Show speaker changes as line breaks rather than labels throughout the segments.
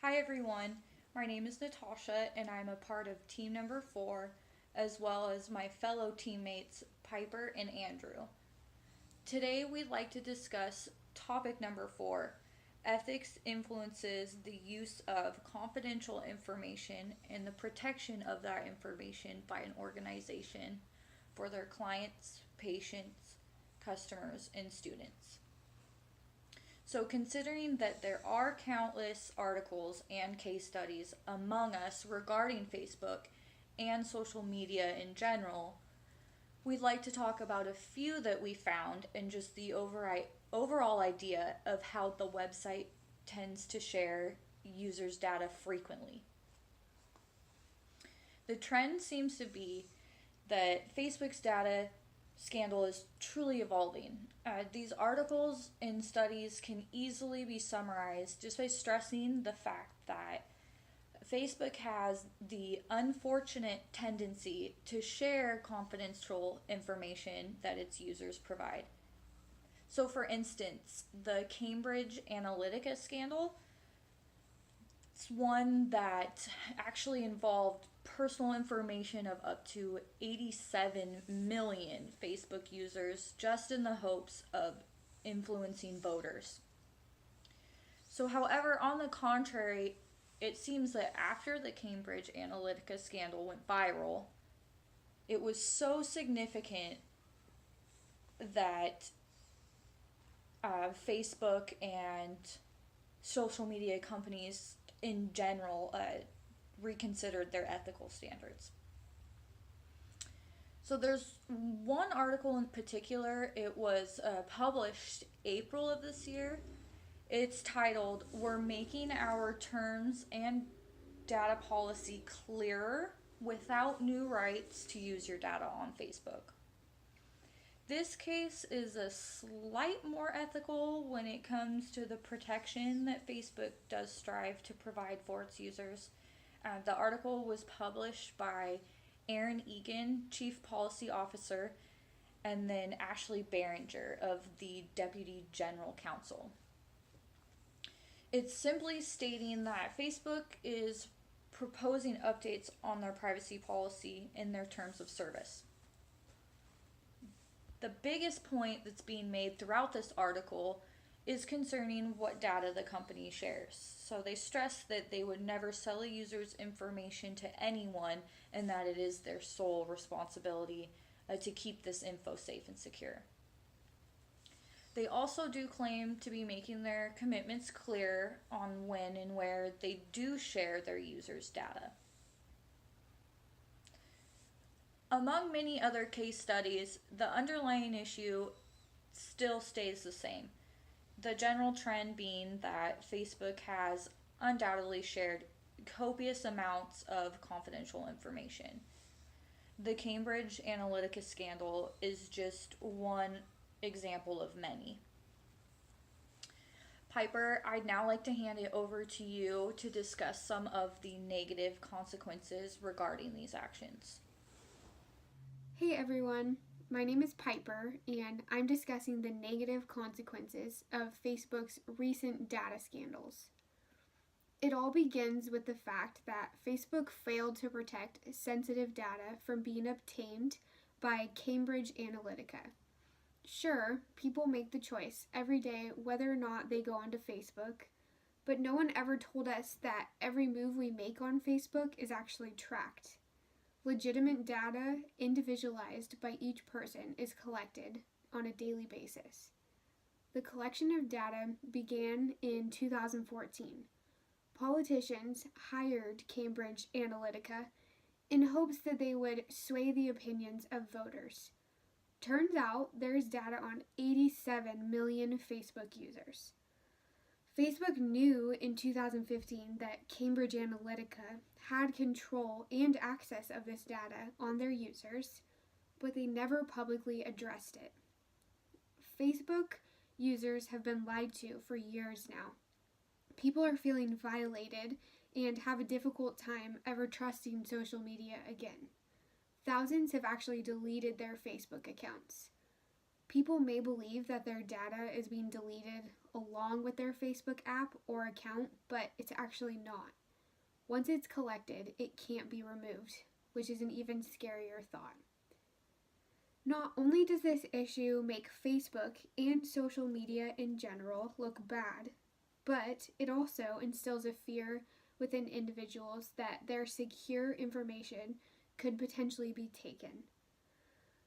Hi everyone, my name is Natasha and I'm a part of team number 4 as well as my fellow teammates Piper and Andrew. Today we'd like to discuss topic number 4. Ethics influences the use of confidential information and the protection of that information by an organization for their clients, patients, customers, and students. So, considering that there are countless articles and case studies among us regarding Facebook and social media in general, we'd like to talk about a few that we found and just the overall idea of how the website tends to share users' data frequently. The trend seems to be that Facebook's data scandal is truly evolving. These articles and studies can easily be summarized just by stressing the fact that Facebook has the unfortunate tendency to share confidential information that its users provide. So, for instance, the Cambridge Analytica scandal, it's one that actually involved personal information of up to 87 million Facebook users just in the hopes of influencing voters. So, however, on the contrary, it seems that after the Cambridge Analytica scandal went viral, it was so significant that Facebook and social media companies in general reconsidered their ethical standards. So there's one article in particular, it was published April of this year. It's titled, "We're Making Our Terms and Data Policy Clearer Without New Rights to Use Your Data on Facebook." This case is a slight more ethical when it comes to the protection that Facebook does strive to provide for its users. The article was published by Aaron Egan, Chief Policy Officer, and then Ashley Behringer of the Deputy General Counsel. It's simply stating that Facebook is proposing updates on their privacy policy in their terms of service. The biggest point that's being made throughout this article is concerning what data the company shares. So they stress that they would never sell a user's information to anyone and that it is their sole responsibility to keep this info safe and secure. They also do claim to be making their commitments clear on when and where they do share their users' data. Among many other case studies, the underlying issue still stays the same. The general trend being that Facebook has undoubtedly shared copious amounts of confidential information. The Cambridge Analytica scandal is just one example of many. Piper, I'd now like to hand it over to you to discuss some of the negative consequences regarding these actions.
Hey everyone, my name is Piper, and I'm discussing the negative consequences of Facebook's recent data scandals. It all begins with the fact that Facebook failed to protect sensitive data from being obtained by Cambridge Analytica. Sure, people make the choice every day whether or not they go onto Facebook, but no one ever told us that every move we make on Facebook is actually tracked. Legitimate data, individualized by each person, is collected on a daily basis. The collection of data began in 2014. Politicians hired Cambridge Analytica in hopes that they would sway the opinions of voters. Turns out there's data on 87 million Facebook users. Facebook knew in 2015 that Cambridge Analytica had control and access of this data on their users, but they never publicly addressed it. Facebook users have been lied to for years now. People are feeling violated and have a difficult time ever trusting social media again. Thousands have actually deleted their Facebook accounts. People may believe that their data is being deleted along with their Facebook app or account, but it's actually not. Once it's collected, it can't be removed, which is an even scarier thought. Not only does this issue make Facebook and social media in general look bad, but it also instills a fear within individuals that their secure information could potentially be taken.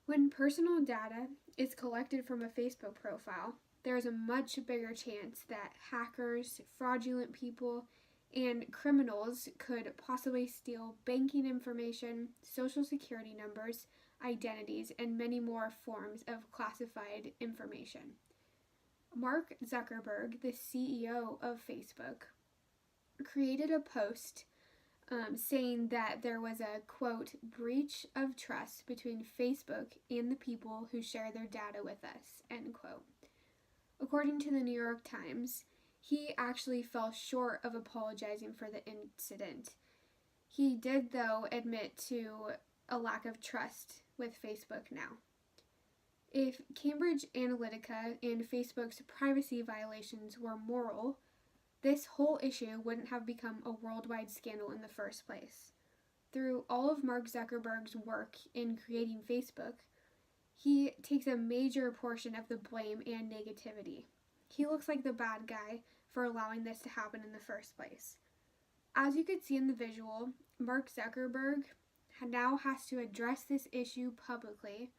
When personal data is collected from a Facebook profile, there is a much bigger chance that hackers, fraudulent people, and criminals could possibly steal banking information, social security numbers, identities, and many more forms of classified information. Mark Zuckerberg, the CEO of Facebook, created a post saying that there was a, quote, breach of trust between Facebook and the people who share their data with us, end quote. According to the New York Times, he actually fell short of apologizing for the incident. He did, though, admit to a lack of trust with Facebook now. If Cambridge Analytica and Facebook's privacy violations were moral, this whole issue wouldn't have become a worldwide scandal in the first place. Through all of Mark Zuckerberg's work in creating Facebook, he takes a major portion of the blame and negativity. He looks like the bad guy for allowing this to happen in the first place. As you could see in the visual, Mark Zuckerberg now has to address this issue publicly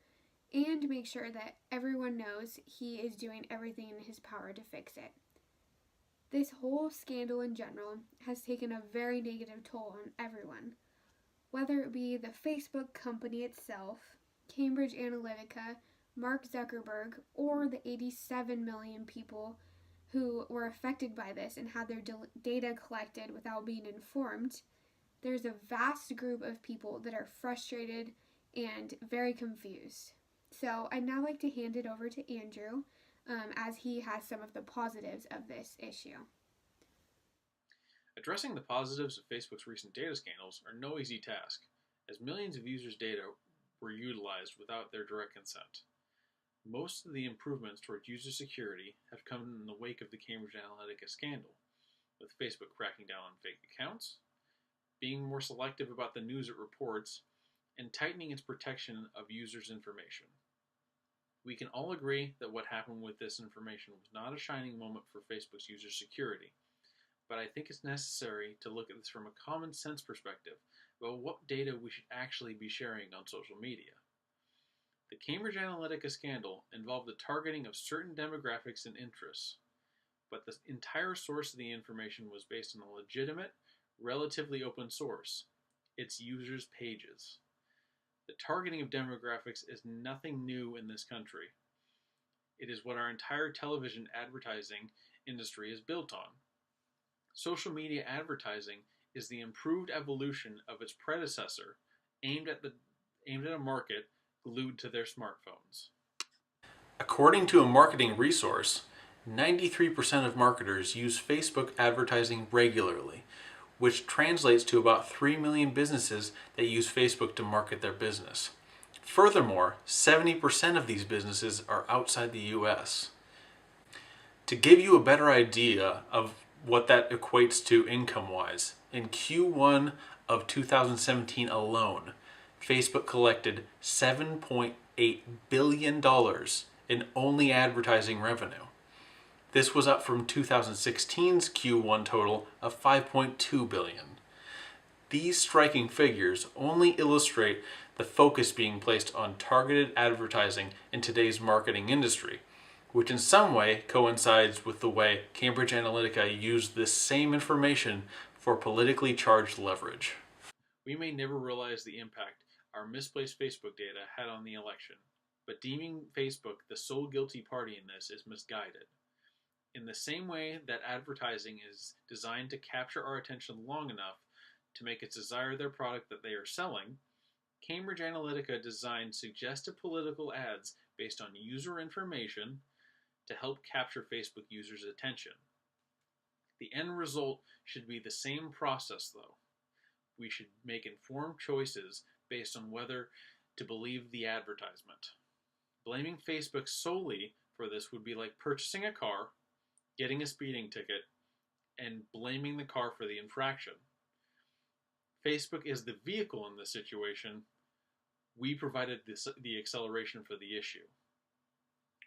and make sure that everyone knows he is doing everything in his power to fix it. This whole scandal in general has taken a very negative toll on everyone, whether it be the Facebook company itself, Cambridge Analytica, Mark Zuckerberg, or the 87 million people who were affected by this and had their data collected without being informed. There's a vast group of people that are frustrated and very confused. So I'd now like to hand it over to Andrew, as he has some of the positives of this issue.
Addressing the positives of Facebook's recent data scandals are no easy task, as millions of users' data were utilized without their direct consent. Most of the improvements toward user security have come in the wake of the Cambridge Analytica scandal, with Facebook cracking down on fake accounts, being more selective about the news it reports, and tightening its protection of users' information. We can all agree that what happened with this information was not a shining moment for Facebook's user security, but I think it's necessary to look at this from a common sense perspective about what data we should actually be sharing on social media. The Cambridge Analytica scandal involved the targeting of certain demographics and interests, but the entire source of the information was based on a legitimate, relatively open source, its users' pages. The targeting of demographics is nothing new in this country. It is what our entire television advertising industry is built on. Social media advertising is the improved evolution of its predecessor, aimed at a market glued to their smartphones. According to a marketing resource, 93% of marketers use Facebook advertising regularly, which translates to about 3 million businesses that use Facebook to market their business. Furthermore, 70% of these businesses are outside the US. To give you a better idea of what that equates to income-wise, in Q1 of 2017 alone, Facebook collected $7.8 billion in only advertising revenue. This was up from 2016's Q1 total of $5.2 billion. These striking figures only illustrate the focus being placed on targeted advertising in today's marketing industry, which in some way coincides with the way Cambridge Analytica used this same information for politically charged leverage. We may never realize the impact our misplaced Facebook data had on the election, but deeming Facebook the sole guilty party in this is misguided. In the same way that advertising is designed to capture our attention long enough to make us desire their product that they are selling, Cambridge Analytica designed suggestive political ads based on user information to help capture Facebook users' attention. The end result should be the same process, though. We should make informed choices based on whether to believe the advertisement. Blaming Facebook solely for this would be like purchasing a car, getting a speeding ticket, and blaming the car for the infraction. Facebook is the vehicle in this situation. We provided the acceleration for the issue.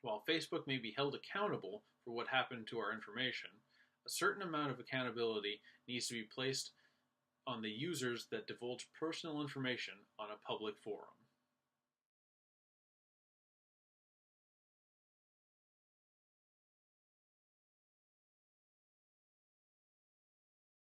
While Facebook may be held accountable for what happened to our information, a certain amount of accountability needs to be placed on the users that divulge personal information on a public forum.